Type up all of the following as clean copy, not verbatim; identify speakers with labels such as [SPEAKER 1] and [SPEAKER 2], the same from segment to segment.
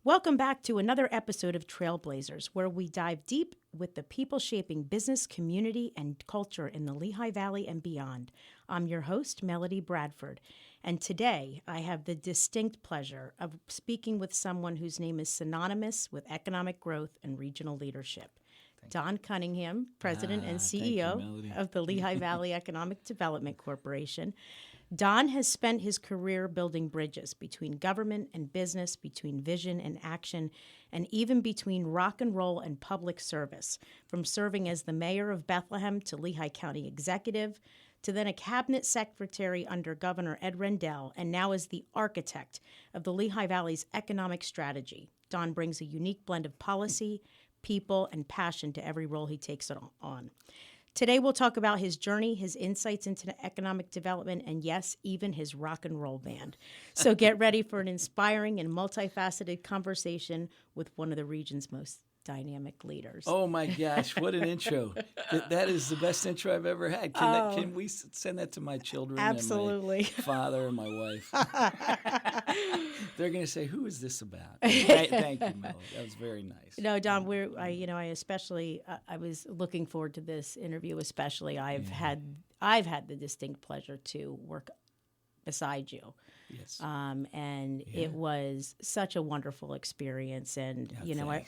[SPEAKER 1] Welcome back to another episode of Trailblazers, where we dive deep with the people shaping business, community, and culture in the Lehigh Valley and beyond. I'm your host, Melody Bradford, and today I have the distinct pleasure of speaking with someone whose name is synonymous with economic growth and regional leadership. Don Cunningham, President and CEO of the Lehigh Valley Economic Development Corporation. Don has spent his career building bridges between government and business, between vision and action, and even between rock and roll and public service, from serving as the mayor of Bethlehem to Lehigh County executive, to then a cabinet secretary under Governor Ed Rendell, and now as the architect of the Lehigh Valley's economic strategy. Don brings a unique blend of policy, people, and passion to every role he takes on. Today, we'll talk about his journey, his insights into economic development, and yes, even his rock and roll band. So get ready for an inspiring and multifaceted conversation with one of the region's most dynamic leaders.
[SPEAKER 2] Oh my gosh, what an intro. That is the best intro I've ever had. Can we send that to my children?
[SPEAKER 1] Absolutely.
[SPEAKER 2] And my father and my wife. They're going to say, who is this about? Thank you, Melody. That was very nice.
[SPEAKER 1] No, Don, I was looking forward to this interview especially. I've had the distinct pleasure to work beside you.
[SPEAKER 2] Yes.
[SPEAKER 1] It was such a wonderful experience. And,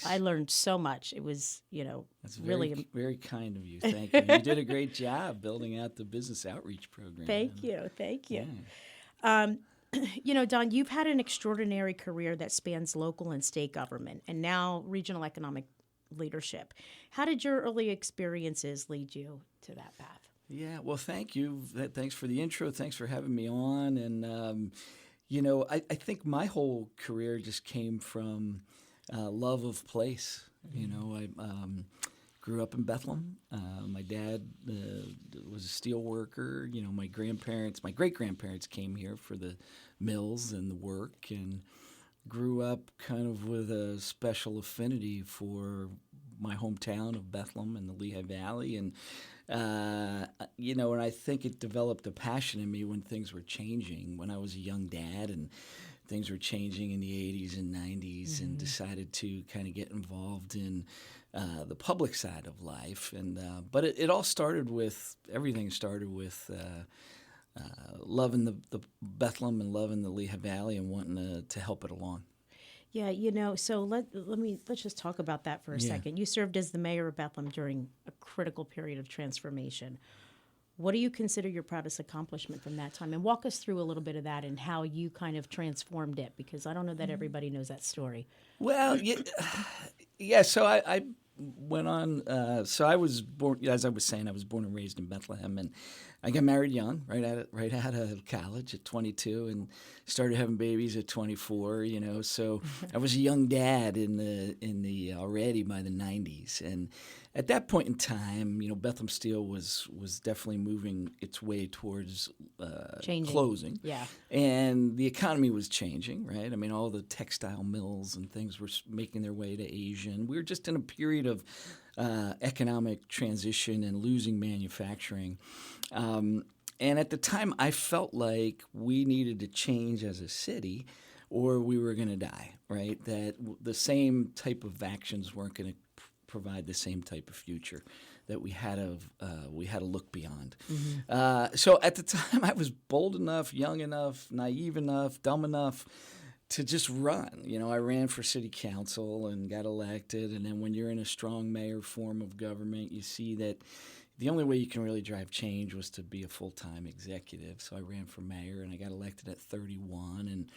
[SPEAKER 1] I learned so much. It was,
[SPEAKER 2] That's
[SPEAKER 1] really
[SPEAKER 2] very kind of you. Thank you. You did a great job building out the business outreach program.
[SPEAKER 1] Thank you. Don, you've had an extraordinary career that spans local and state government and now regional economic leadership. How did your early experiences lead you to that path?
[SPEAKER 2] Yeah, well, thank you. Thanks for the intro. Thanks for having me on. And, I think my whole career just came from love of place. I grew up in Bethlehem. My dad was a steel worker. My great-grandparents came here for the mills and the work, and grew up kind of with a special affinity for my hometown of Bethlehem and the Lehigh Valley. And and I think it developed a passion in me when things were changing, when I was a young dad and things were changing in the 80s and 90s, and decided to kind of get involved in the public side of life. And but it all started with, everything started with loving the Bethlehem and loving the Lehigh Valley and wanting to help it along.
[SPEAKER 1] Yeah, so let's just talk about that for a second. You served as the mayor of Bethlehem during a critical period of transformation. What do you consider your proudest accomplishment from that time? And walk us through a little bit of that and how you kind of transformed it, because I don't know that everybody knows that story.
[SPEAKER 2] Well, so I went on. So I was born, as I was saying, I was born and raised in Bethlehem, and I got married young, right out of college at 22, and started having babies at 24. So I was a young dad in the already by the 90s, and at that point in time, Bethlehem Steel was definitely moving its way towards closing.
[SPEAKER 1] Yeah.
[SPEAKER 2] And the economy was changing, right? I mean, all the textile mills and things were making their way to Asia. And we were just in a period of economic transition and losing manufacturing. And at the time, I felt like we needed to change as a city or we were going to die, right? That the same type of actions weren't going to provide the same type of future, that we had to look beyond. So at the time, I was bold enough, young enough, naive enough, dumb enough to just run. I ran for city council and got elected. And then when you're in a strong mayor form of government, you see that the only way you can really drive change was to be a full-time executive. So I ran for mayor, and I got elected at 31. And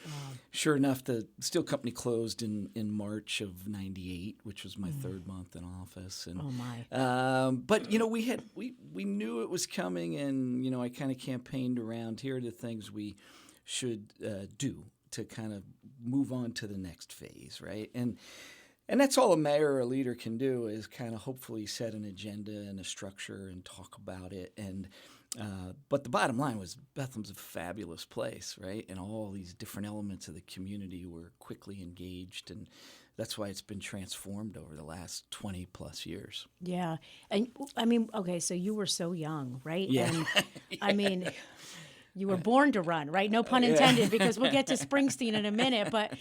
[SPEAKER 2] sure enough, the steel company closed in March of '98, which was my third month in office. And,
[SPEAKER 1] oh my!
[SPEAKER 2] But we knew it was coming, and I kind of campaigned around, here are the things we should do to kind of move on to the next phase, right? And that's all a mayor or a leader can do, is kind of hopefully set an agenda and a structure and talk about it. And but the bottom line was, Bethlehem's a fabulous place, right? And all these different elements of the community were quickly engaged, and that's why it's been transformed over the last 20 plus years.
[SPEAKER 1] Yeah. And I mean, okay, so you were so young, right?
[SPEAKER 2] Yeah.
[SPEAKER 1] And I mean, you were born to run, right? No pun intended, because we'll get to Springsteen in a minute. But,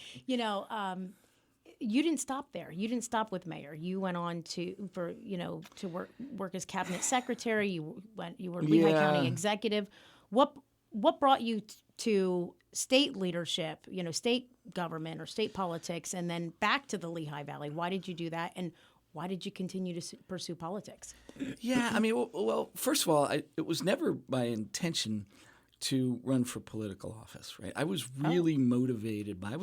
[SPEAKER 1] you didn't stop there. You didn't stop with mayor. You went on to work as cabinet secretary. You were Lehigh County executive. What brought you to state leadership, state government or state politics, and then back to the Lehigh Valley? Why did you do that, and why did you continue to pursue politics?
[SPEAKER 2] Yeah, I mean, well, first of all, it was never my intention to run for political office, right? I was really motivated by.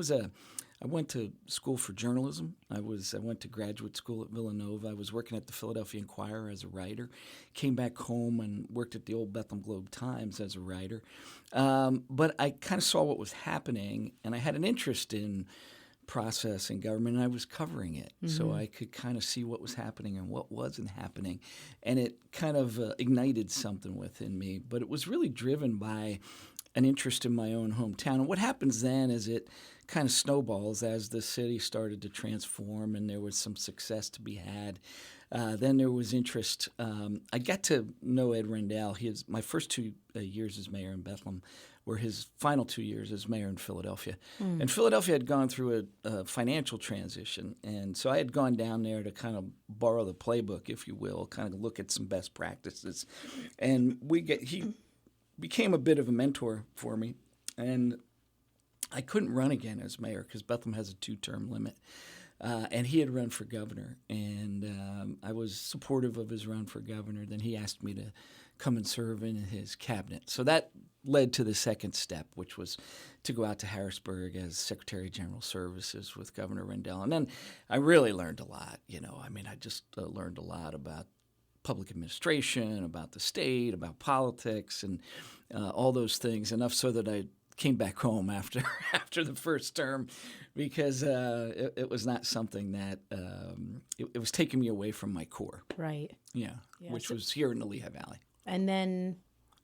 [SPEAKER 2] I went to school for journalism. I went to graduate school at Villanova. I was working at the Philadelphia Inquirer as a writer. Came back home and worked at the old Bethlehem Globe-Times as a writer. But I kind of saw what was happening, and I had an interest in process and government, and I was covering it. So I could kind of see what was happening and what wasn't happening. And it kind of ignited something within me. But it was really driven by an interest in my own hometown. And what happens then is it kind of snowballs as the city started to transform and there was some success to be had. Then there was interest. I got to know Ed Rendell. My first 2 years as mayor in Bethlehem were his final 2 years as mayor in Philadelphia. And Philadelphia had gone through a financial transition. And so I had gone down there to kind of borrow the playbook, if you will, kind of look at some best practices. And he became a bit of a mentor for me. And I couldn't run again as mayor because Bethlehem has a 2-term limit. And he had run for governor, and I was supportive of his run for governor. Then he asked me to come and serve in his cabinet. So that led to the second step, which was to go out to Harrisburg as Secretary of General Services with Governor Rendell. And then I really learned a lot. I just learned a lot about public administration, about the state, about politics, and all those things, enough so that I came back home after the first term because it was not something that it was taking me away from my core.
[SPEAKER 1] Right.
[SPEAKER 2] Yeah, which was here in the Lehigh Valley.
[SPEAKER 1] And then...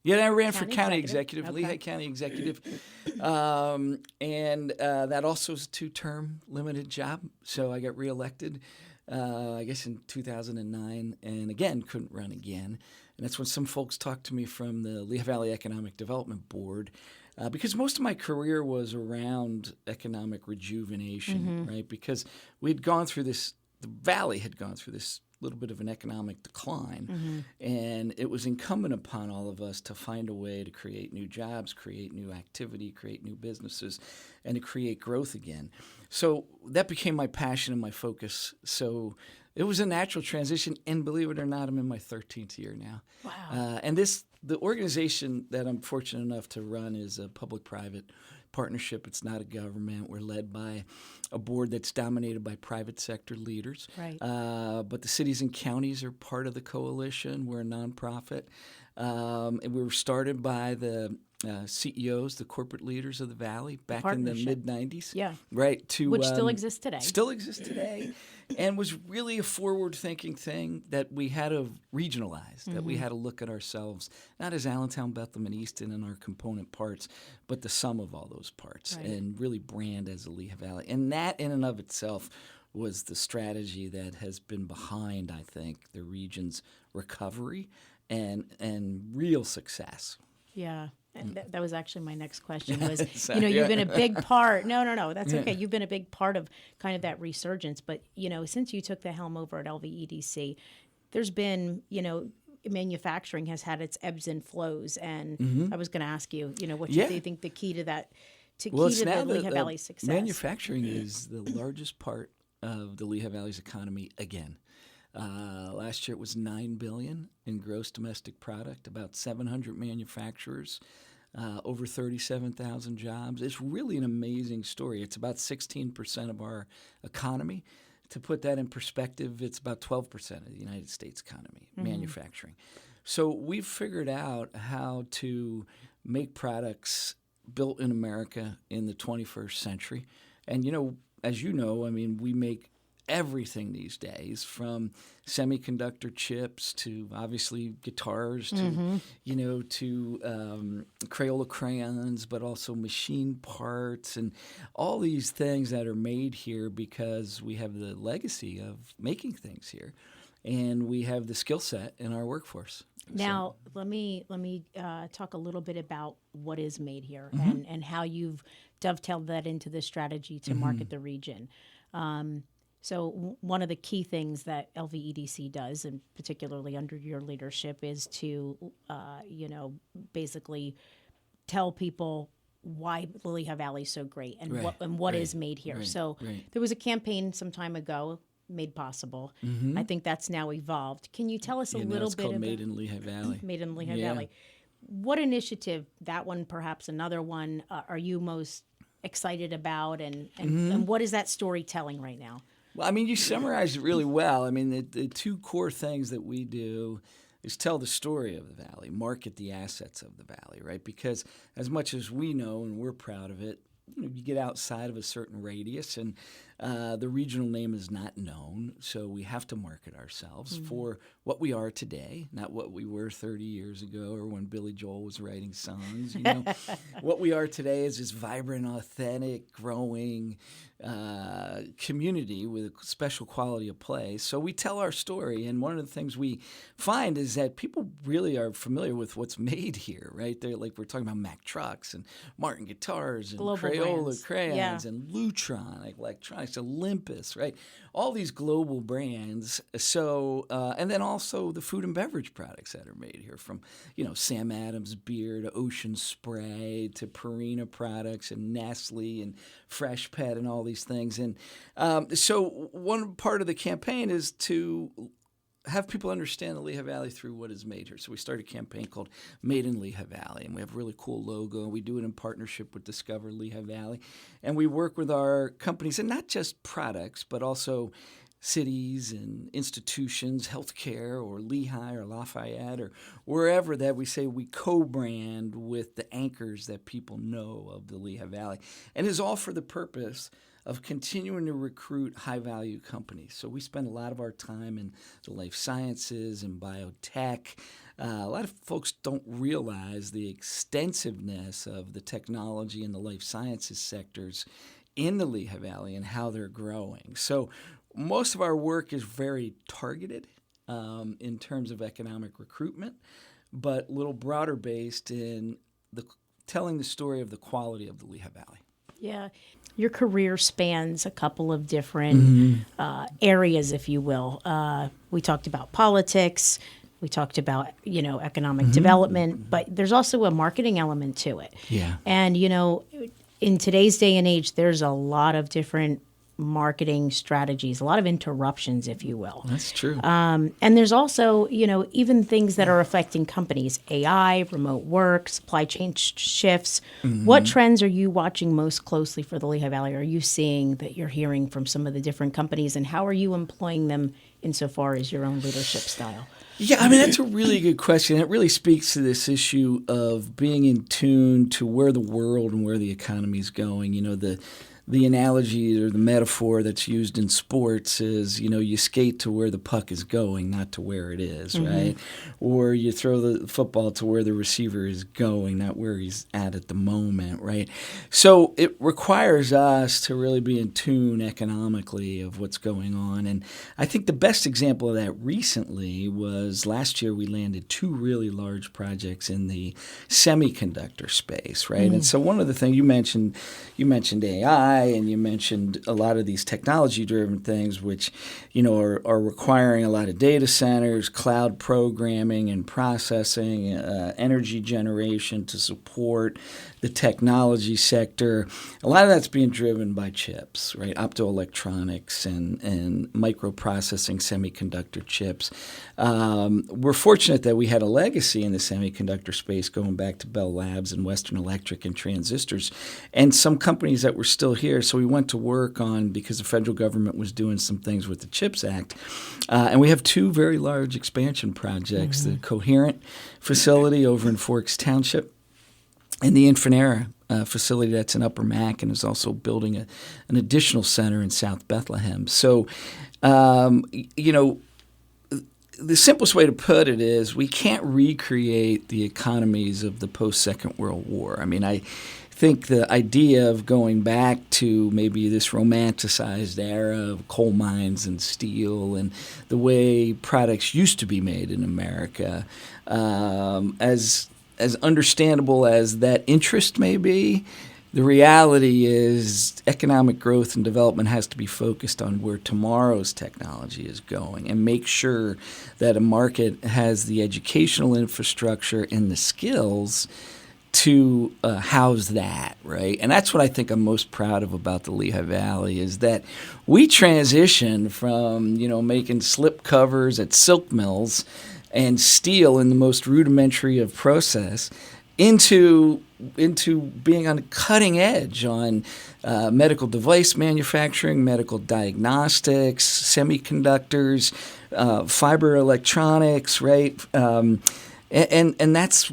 [SPEAKER 2] Yeah, I ran for county executive,
[SPEAKER 1] okay.
[SPEAKER 2] Lehigh County executive. And that also was a 2-term limited job. So I got reelected, I guess, in 2009, and again, couldn't run again. And that's when some folks talked to me from the Lehigh Valley Economic Development Board, because most of my career was around economic rejuvenation, right? Because we'd gone through this, the valley had gone through this little bit of an economic decline, and it was incumbent upon all of us to find a way to create new jobs, create new activity, create new businesses, and to create growth again. So that became my passion and my focus. So it was a natural transition, and believe it or not, I'm in my 13th year now.
[SPEAKER 1] Wow.
[SPEAKER 2] And the organization that I'm fortunate enough to run is a public-private partnership. It's not a government. We're led by a board that's dominated by private sector leaders.
[SPEAKER 1] Right.
[SPEAKER 2] But the cities and counties are part of the coalition. We're a nonprofit. And we were started by the CEOs, the corporate leaders of the Valley, back in the mid-'90s.
[SPEAKER 1] Yeah.
[SPEAKER 2] Right.
[SPEAKER 1] Which still exists today.
[SPEAKER 2] Still exists today. And was really a forward-thinking thing that we had to regionalize, that we had to look at ourselves, not as Allentown, Bethlehem, and Easton and our component parts, but the sum of all those parts, and really brand as a Lehigh Valley. And that in and of itself was the strategy that has been behind, I think, the region's recovery and real success.
[SPEAKER 1] Yeah. That was actually my next question was, you've been a big part. No, that's okay. You've been a big part of kind of that resurgence. But, since you took the helm over at LVEDC, there's been, manufacturing has had its ebbs and flows. And I was going to ask you, what do you think the key to that, the Lehigh Valley success?
[SPEAKER 2] Manufacturing is the largest part of the Lehigh Valley's economy again. Last year it was $9 billion in gross domestic product, about 700 manufacturers, over 37,000 jobs. It's really an amazing story. It's about 16% of our economy. To put that in perspective, it's about 12% of the United States economy, manufacturing. So we've figured out how to make products built in America in the 21st century. And, as you know, we make everything these days, from semiconductor chips to obviously guitars to Crayola crayons, but also machine parts and all these things that are made here because we have the legacy of making things here, and we have the skill set in our workforce.
[SPEAKER 1] Now, let me talk a little bit about what is made here and how you've dovetailed that into the strategy to market the region. One of the key things that LVEDC does, and particularly under your leadership, is to, basically tell people why the Lehigh Valley is so great and what is made here. There was a campaign some time ago, Made Possible. I think that's now evolved. Can you tell us a little bit about
[SPEAKER 2] Made in Lehigh Valley?
[SPEAKER 1] Made in Lehigh Valley. What initiative, that one, perhaps another one, are you most excited about, and what is that story telling right now?
[SPEAKER 2] Well, I mean, you summarized it really well. I mean, the two core things that we do is tell the story of the valley, market the assets of the valley, right? Because as much as we know and we're proud of it, you get outside of a certain radius, and the regional name is not known, so we have to market ourselves for what we are today, not what we were 30 years ago or when Billy Joel was writing songs. What we are today is this vibrant, authentic, growing community with a special quality of place. So we tell our story, and one of the things we find is that people really are familiar with what's made here, right? They're like, we're talking about Mack trucks and Martin guitars and
[SPEAKER 1] Global
[SPEAKER 2] Crayola
[SPEAKER 1] brands.
[SPEAKER 2] crayons and Lutron electronics, Olympus, right? All these global brands. So, and then also the food and beverage products that are made here, from, Sam Adams beer to Ocean Spray to Purina products and Nestle and Fresh Pet and all these things. And so one part of the campaign is to have people understand the Lehigh Valley through what is made here. So we started a campaign called Made in Lehigh Valley, and we have a really cool logo. We do it in partnership with Discover Lehigh Valley. And we work with our companies, and not just products, but also cities and institutions, healthcare, or Lehigh or Lafayette or wherever that we say we co-brand with the anchors that people know of the Lehigh Valley. And it's all for the purpose of continuing to recruit high-value companies. So we spend a lot of our time in the life sciences and biotech. A lot of folks don't realize the extensiveness of the technology and the life sciences sectors in the Lehigh Valley and how they're growing. So most of our work is very targeted in terms of economic recruitment, but a little broader based in telling the story of the quality of the Lehigh Valley.
[SPEAKER 1] Yeah. Your career spans a couple of different areas, if you will. We talked about politics. We talked about, economic development, but there's also a marketing element to it.
[SPEAKER 2] Yeah.
[SPEAKER 1] And, in today's day and age, there's a lot of different marketing strategies, a lot of interruptions, if you will.
[SPEAKER 2] That's true.
[SPEAKER 1] And there's also, even things that are affecting companies, AI, remote work, supply chain shifts. What trends are you watching most closely for the Lehigh Valley? Are you seeing that you're hearing from some of the different companies, and how are you employing them insofar as your own leadership style?
[SPEAKER 2] Yeah, I mean, that's a really good question. It really speaks to this issue of being in tune to where the world and where the economy is going. The analogy or the metaphor that's used in sports is, you skate to where the puck is going, not to where it is, right? Or you throw the football to where the receiver is going, not where he's at the moment, right? So it requires us to really be in tune economically of what's going on. And I think the best example of that recently was last year we landed 2 really large projects in the semiconductor space, right? And so one of the things you mentioned AI, and you mentioned a lot of these technology-driven things, which, are requiring a lot of data centers, cloud programming and processing, energy generation to support the technology sector. A lot of that's being driven by chips, right? Optoelectronics and microprocessing semiconductor chips. We're fortunate that we had a legacy in the semiconductor space going back to Bell Labs and Western Electric and transistors, and some companies that were still here. So we went to work on, because the federal government was doing some things with the CHIPS Act, and we have 2 very large expansion projects, the Coherent facility over in Forks Township and the Infinera facility that's in Upper Mac, and is also building an additional center in South Bethlehem. So, the simplest way to put it is we can't recreate the economies of the post-Second World War. I mean, I think the idea of going back to maybe this romanticized era of coal mines and steel and the way products used to be made in America, as understandable as that interest may be, the reality is economic growth and development has to be focused on where tomorrow's technology is going and make sure that a market has the educational infrastructure and the skills to house that, right? And that's what I think I'm most proud of about the Lehigh Valley is that we transitioned from, making slip covers at silk mills and steel in the most rudimentary of process into being on the cutting edge on medical device manufacturing, medical diagnostics, semiconductors, fiber electronics, right? And that's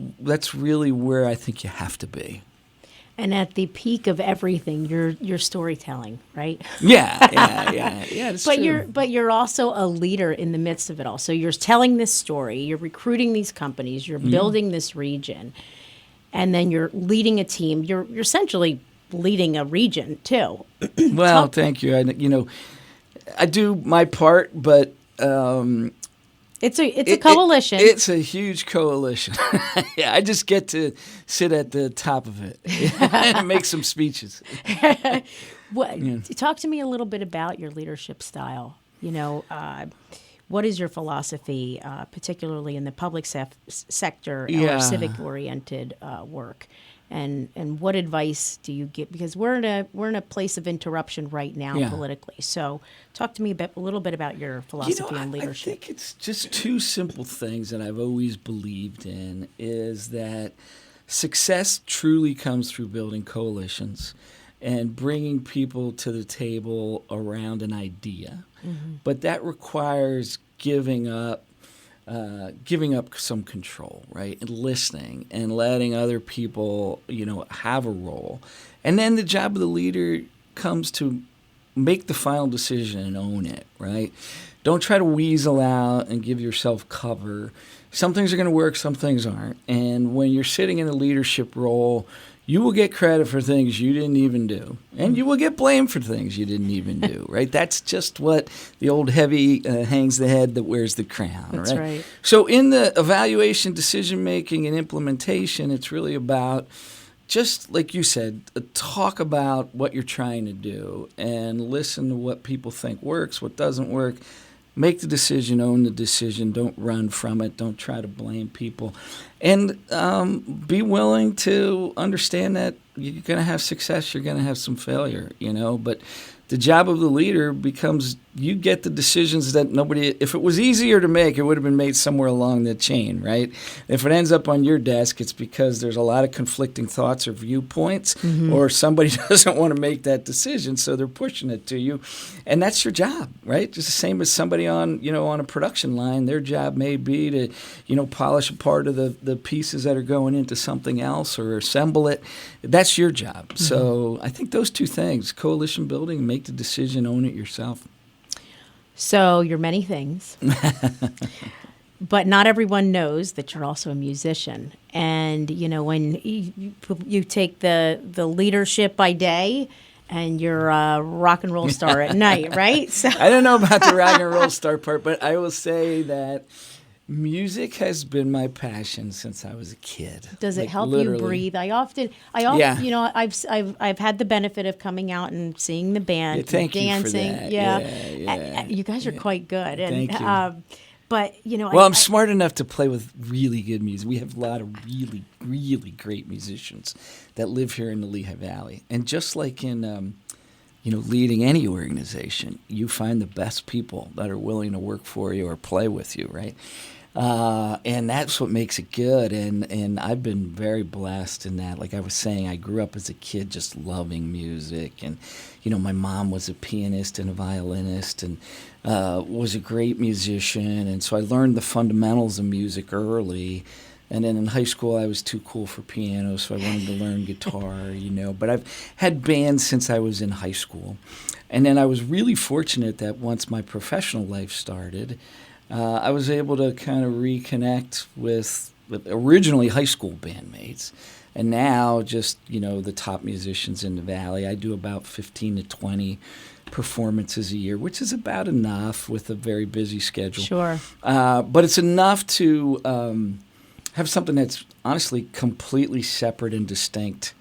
[SPEAKER 2] really where I think you have to be.
[SPEAKER 1] And at the peak of everything, you're storytelling, right?
[SPEAKER 2] Yeah. That's true.
[SPEAKER 1] But you're also a leader in the midst of it all. So you're telling this story, you're recruiting these companies, you're building this region, and then you're leading a team. You're essentially leading a region too.
[SPEAKER 2] Well, thank you. I do my part, but.
[SPEAKER 1] It's a coalition.
[SPEAKER 2] It's a huge coalition. Yeah, I just get to sit at the top of it and make some speeches.
[SPEAKER 1] Talk to me a little bit about your leadership style. What is your philosophy, particularly in the public sector or civic-oriented work? And what advice do you give? Because we're in a place of interruption right now politically. So talk to me a little bit about your philosophy on leadership.
[SPEAKER 2] I think it's just two simple things that I've always believed in is that success truly comes through building coalitions and bringing people to the table around an idea. Mm-hmm. But that requires giving up some control, right? And listening and letting other people, have a role. And then the job of the leader comes to make the final decision and own it, right? Don't try to weasel out and give yourself cover. Some things are going to work, some things aren't. And when you're sitting in a leadership role, you will get credit for things you didn't even do. And you will get blamed for things you didn't even do, right? That's just what the old heavy hangs the head that wears the crown,
[SPEAKER 1] That's right?
[SPEAKER 2] So in the evaluation, decision-making, and implementation, it's really about, just like you said, talk about what you're trying to do and listen to what people think works, what doesn't work. Make the decision, own the decision, don't run from it, don't try to blame people. And be willing to understand that you're going to have success, you're going to have some failure, But the job of the leader becomes you get the decisions that nobody – if it was easier to make, it would have been made somewhere along the chain, right? If it ends up on your desk, it's because there's a lot of conflicting thoughts or viewpoints or somebody doesn't want to make that decision, so they're pushing it to you. And that's your job, right? Just the same as somebody on a production line, their job may be to, polish a part of the pieces that are going into something else or assemble it. That's your job. Mm-hmm. So I think those two things, coalition building, make the decision, own it yourself.
[SPEAKER 1] So you're many things, but not everyone knows that you're also a musician. And, when you take the leadership by day and you're a rock and roll star at night, right? So
[SPEAKER 2] I don't know about the rock and roll star part, but I will say that music has been my passion since I was a kid.
[SPEAKER 1] Does it help you breathe? I often, I've had the benefit of coming out and seeing the band, dancing.
[SPEAKER 2] You for that. Yeah.
[SPEAKER 1] You guys are quite good. And,
[SPEAKER 2] Thank you.
[SPEAKER 1] But
[SPEAKER 2] I'm smart enough to play with really good music. We have a lot of really, really great musicians that live here in the Lehigh Valley, and just like in leading any organization, you find the best people that are willing to work for you or play with you, right? And that's what makes it good. And I've been very blessed in that. Like I was saying, I grew up as a kid just loving music. And, my mom was a pianist and a violinist and was a great musician. And so I learned the fundamentals of music early. And then in high school, I was too cool for piano, so I wanted to learn guitar, But I've had bands since I was in high school. And then I was really fortunate that once my professional life started, I was able to kind of reconnect with originally high school bandmates. And now just, the top musicians in the Valley. I do about 15 to 20 performances a year, which is about enough with a very busy schedule.
[SPEAKER 1] Sure.
[SPEAKER 2] But it's enough to have something that's honestly completely separate and distinct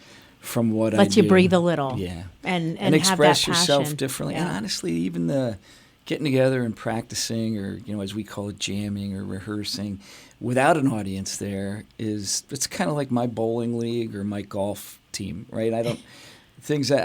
[SPEAKER 2] from what I do.
[SPEAKER 1] Lets you breathe a little.
[SPEAKER 2] Yeah.
[SPEAKER 1] And
[SPEAKER 2] express
[SPEAKER 1] have that
[SPEAKER 2] yourself
[SPEAKER 1] passion.
[SPEAKER 2] differently.
[SPEAKER 1] Yeah.
[SPEAKER 2] And honestly, even the getting together and practicing, or as we call it, jamming or rehearsing without an audience there, it's kind of like my bowling league or my golf team, right? I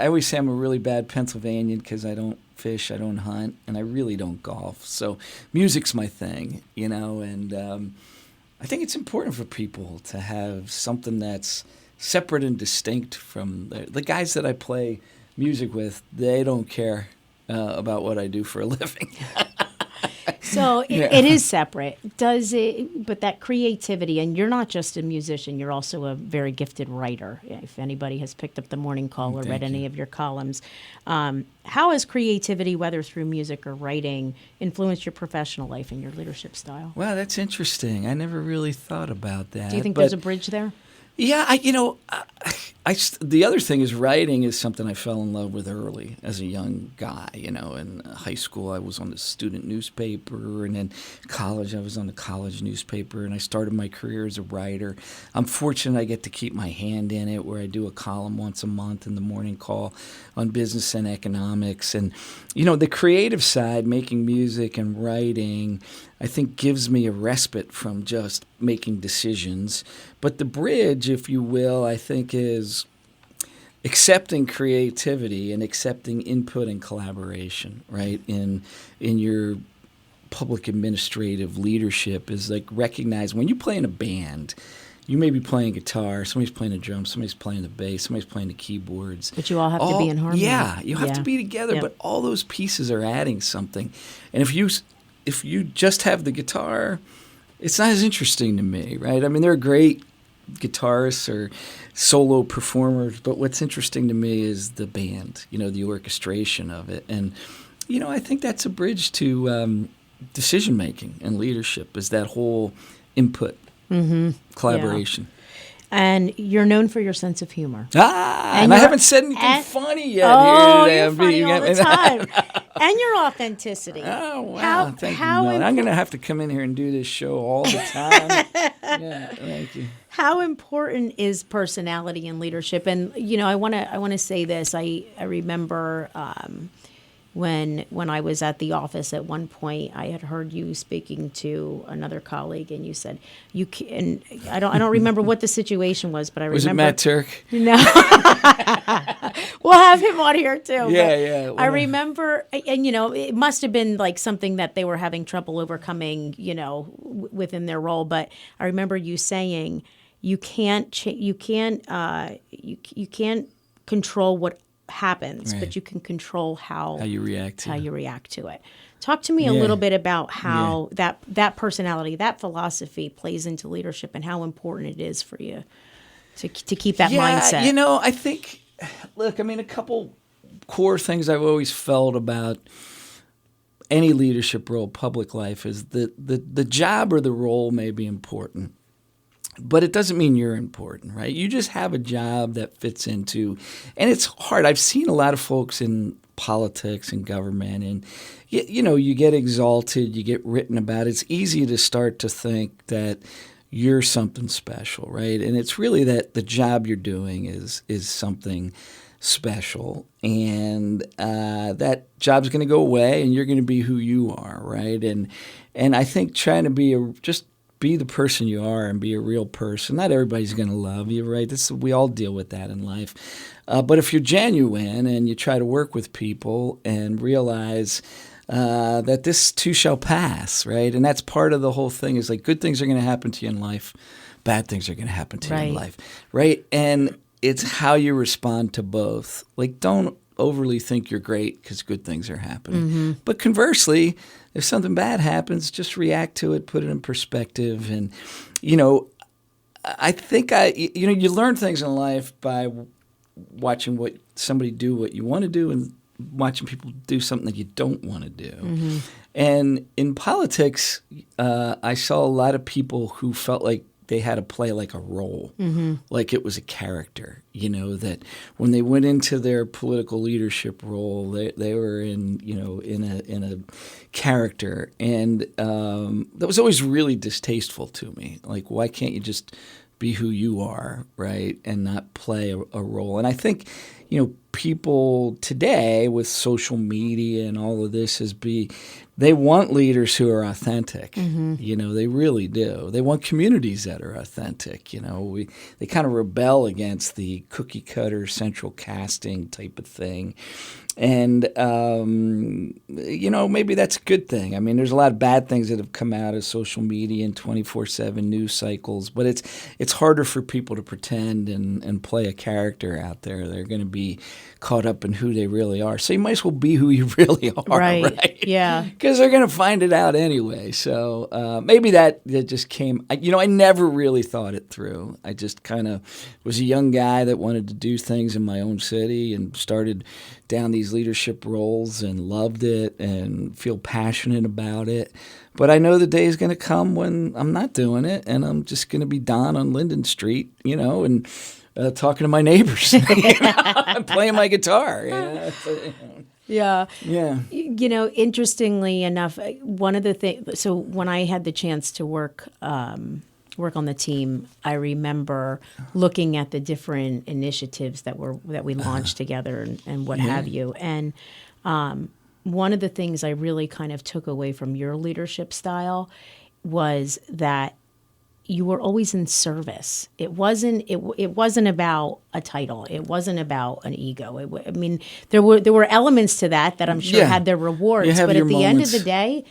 [SPEAKER 2] always say I'm a really bad Pennsylvanian because I don't fish, I don't hunt, and I really don't golf. So music's my thing, and I think it's important for people to have something that's separate and distinct from the guys that I play music with. They don't care about what I do for a living.
[SPEAKER 1] So it is separate. But that creativity, and you're not just a musician, you're also a very gifted writer. If anybody has picked up the Morning Call or read any of your columns, how has creativity, whether through music or writing, influenced your professional life and your leadership style?
[SPEAKER 2] Wow, that's interesting. I never really thought about that.
[SPEAKER 1] Do you think there's a bridge there?
[SPEAKER 2] Yeah, the other thing is writing is something I fell in love with early as a young guy. In high school I was on the student newspaper, and then college I was on the college newspaper, and I started my career as a writer. I'm fortunate I get to keep my hand in it, where I do a column once a month in the Morning Call on business and economics. And, the creative side, making music and writing, I think gives me a respite from just making decisions. But the bridge, if you will, I think is accepting creativity and accepting input and collaboration, right? In your public administrative leadership is like recognize when you play in a band, you may be playing guitar, somebody's playing the drums, somebody's playing the bass, somebody's playing the keyboards.
[SPEAKER 1] But you all have to be in harmony.
[SPEAKER 2] Yeah, you have to be together, but all those pieces are adding something. And if you just have the guitar, it's not as interesting to me, right? I mean, there are great guitarists or solo performers, but what's interesting to me is the band, the orchestration of it. And, I think that's a bridge to decision-making and leadership, is that whole input, collaboration.
[SPEAKER 1] Yeah. And you're known for your sense of humor.
[SPEAKER 2] And I haven't said anything funny yet.
[SPEAKER 1] Oh,
[SPEAKER 2] here.
[SPEAKER 1] you're funny all the time. And your authenticity.
[SPEAKER 2] Oh, wow. Thank you. I'm going to have to come in here and do this show all the time. Yeah, thank you.
[SPEAKER 1] How important is personality in leadership? And, I want to say this. I remember when I was at the office at one point, I had heard you speaking to another colleague, and you said you can. I don't remember what the situation was, but I remember.
[SPEAKER 2] Was it Matt Turk?
[SPEAKER 1] No. We'll have him on here too.
[SPEAKER 2] Yeah.
[SPEAKER 1] I remember, and it must have been like something that they were having trouble overcoming, within their role. But I remember you saying you can't control what happens, but you can control how you react to it. Talk to me a little bit about how that personality, that philosophy plays into leadership, and how important it is for you to keep that mindset.
[SPEAKER 2] I think, a couple core things I've always felt about any leadership role, public life, is that the job or the role may be important, but it doesn't mean you're important, right? You just have a job that fits into, and it's hard. I've seen a lot of folks in politics and government, and you get exalted, you get written about. It's easy to start to think that you're something special, right? And it's really that the job you're doing is something special, and that job's going to go away, and you're going to be who you are, right? And I think trying to be be the person you are and be a real person. Not everybody's going to love you, right? We all deal with that in life. But if you're genuine and you try to work with people and realize that this too shall pass, right? And that's part of the whole thing, is like good things are going to happen to you in life, bad things are going to happen to you in life, right? And it's how you respond to both. Like, don't overly think you're great because good things are happening. But conversely, if something bad happens, just react to it, put it in perspective. And, I think you learn things in life by watching somebody do what you want to do, and watching people do something that you don't want to do. And in politics, I saw a lot of people who felt like they had to play like a role, like it was a character, that when they went into their political leadership role, they were in a character. And that was always really distasteful to me. Like, why can't you just be who you are, right, and not play a role. And I think, people today with social media and all of this they want leaders who are authentic. They really do. They want communities that are authentic. They kind of rebel against the cookie cutter central casting type of thing. And, maybe that's a good thing. I mean, there's a lot of bad things that have come out of social media and 24/7 news cycles, but it's harder for people to pretend and play a character out there. They're going to be caught up in who they really are. So you might as well be who you really are, right?
[SPEAKER 1] Yeah.
[SPEAKER 2] Because they're going to find it out anyway. So maybe that just came. I never really thought it through. I just kind of was a young guy that wanted to do things in my own city and started down these leadership roles and loved it and feel passionate about it. But I know the day is going to come when I'm not doing it and I'm just going to be Don on Linden Street, and talking to my neighbors, playing my guitar.
[SPEAKER 1] Yeah.
[SPEAKER 2] Yeah.
[SPEAKER 1] Interestingly enough, one of the things, so when I had the chance to work on the team, I remember looking at the different initiatives that we launched together and what have you. And one of the things I really kind of took away from your leadership style was that you were always in service. It wasn't about a title. It wasn't about an ego. There were elements to that I'm sure had their rewards. But at the end of the day,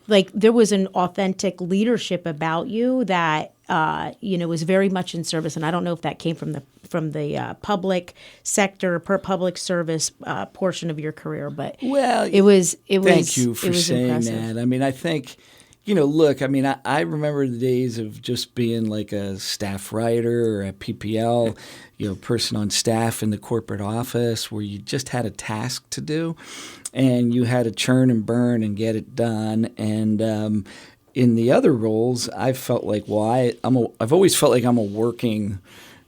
[SPEAKER 1] there was an authentic leadership about you that was very much in service. And I don't know if that came from the public sector, public service portion of your career, but it was.
[SPEAKER 2] Thank you for saying
[SPEAKER 1] impressive.
[SPEAKER 2] that. I mean, I think. Look, I remember the days of just being like a staff writer or a PPL, person on staff in the corporate office where you just had a task to do and you had to churn and burn and get it done. And in the other roles, I felt like, I've always felt like I'm a working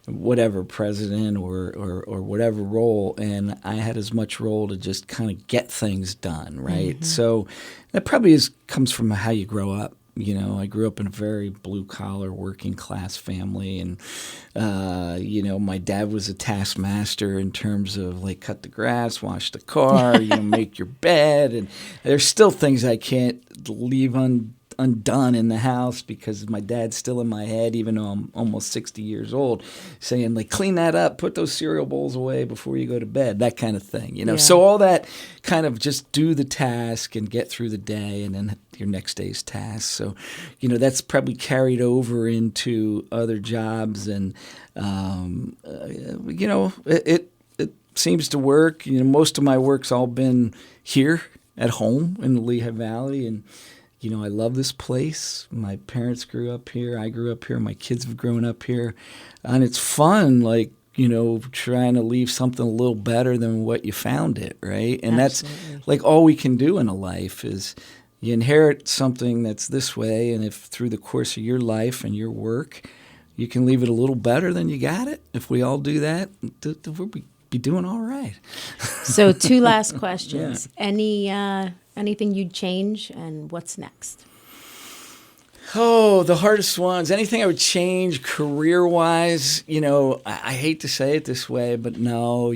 [SPEAKER 2] whatever president or whatever role, and I had as much role to just kind of get things done, right? Mm-hmm. So that probably comes from how you grow up. I grew up in a very blue-collar, working-class family, and, my dad was a taskmaster in terms of, cut the grass, wash the car, make your bed, and there's still things I can't leave undone in the house because my dad's still in my head, even though I'm almost 60 years old, saying, clean that up, put those cereal bowls away before you go to bed, that kind of thing, Yeah. So all that kind of just do the task and get through the day and then your next day's task. So, that's probably carried over into other jobs and, it seems to work. Most of my work's all been here at home in the Lehigh Valley, and I love this place. My parents grew up here. I grew up here. My kids have grown up here. And it's fun, trying to leave something a little better than what you found it, right? And
[SPEAKER 1] Absolutely.
[SPEAKER 2] That's all we can do in a life is you inherit something that's this way, and if through the course of your life and your work, you can leave it a little better than you got it, if we all do that, we'll be doing all right.
[SPEAKER 1] So 2 last questions. Yeah. Anything you'd change, and what's next?
[SPEAKER 2] Oh, the hardest ones. Anything I would change career-wise, I hate to say it this way, but no,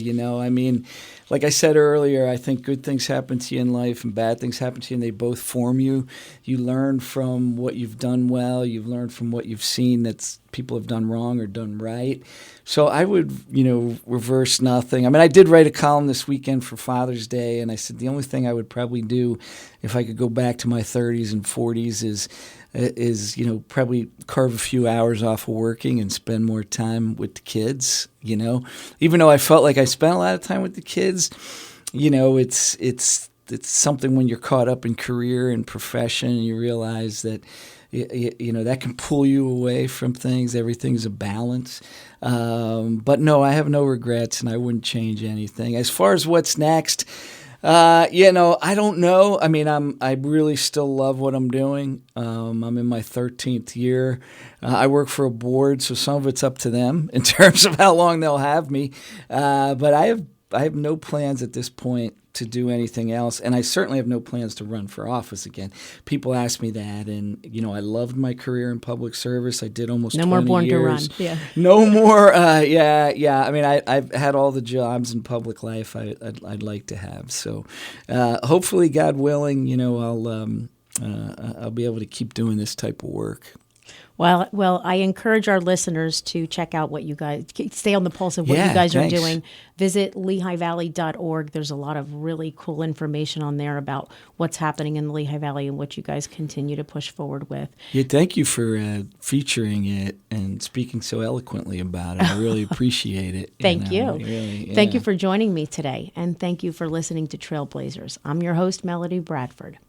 [SPEAKER 2] like I said earlier, I think good things happen to you in life and bad things happen to you, and they both form you. You learn from what you've done well. You've learned from what you've seen that people have done wrong or done right. So I would, reverse nothing. I did write a column this weekend for Father's Day, and I said the only thing I would probably do if I could go back to my 30s and 40s is probably carve a few hours off of working and spend more time with the kids, Even though I felt like I spent a lot of time with the kids, it's something when you're caught up in career and profession, you realize that that can pull you away from things. Everything's a balance. But no, I have no regrets, and I wouldn't change anything. As far as what's next, I don't know. I really still love what I'm doing. I'm in my 13th year. I work for a board, so some of it's up to them in terms of how long they'll have me. But I have no plans at this point to do anything else, and I certainly have no plans to run for office again. People ask me that, and I loved my career in public service. I did almost 20
[SPEAKER 1] No more born
[SPEAKER 2] years.
[SPEAKER 1] to run. Yeah.
[SPEAKER 2] No more. Yeah. I mean, I've had all the jobs in public life I'd like to have. So, hopefully, God willing, I'll be able to keep doing this type of work.
[SPEAKER 1] Well, I encourage our listeners to check out what you guys, stay on the pulse of what you guys are doing. Visit LehighValley.org. There's a lot of really cool information on there about what's happening in the Lehigh Valley and what you guys continue to push forward with.
[SPEAKER 2] Yeah, thank you for featuring it and speaking so eloquently about it. I really appreciate it.
[SPEAKER 1] Thank you.
[SPEAKER 2] Really, yeah.
[SPEAKER 1] Thank you for joining me today, and thank you for listening to Trailblazers. I'm your host, Melody Bradford.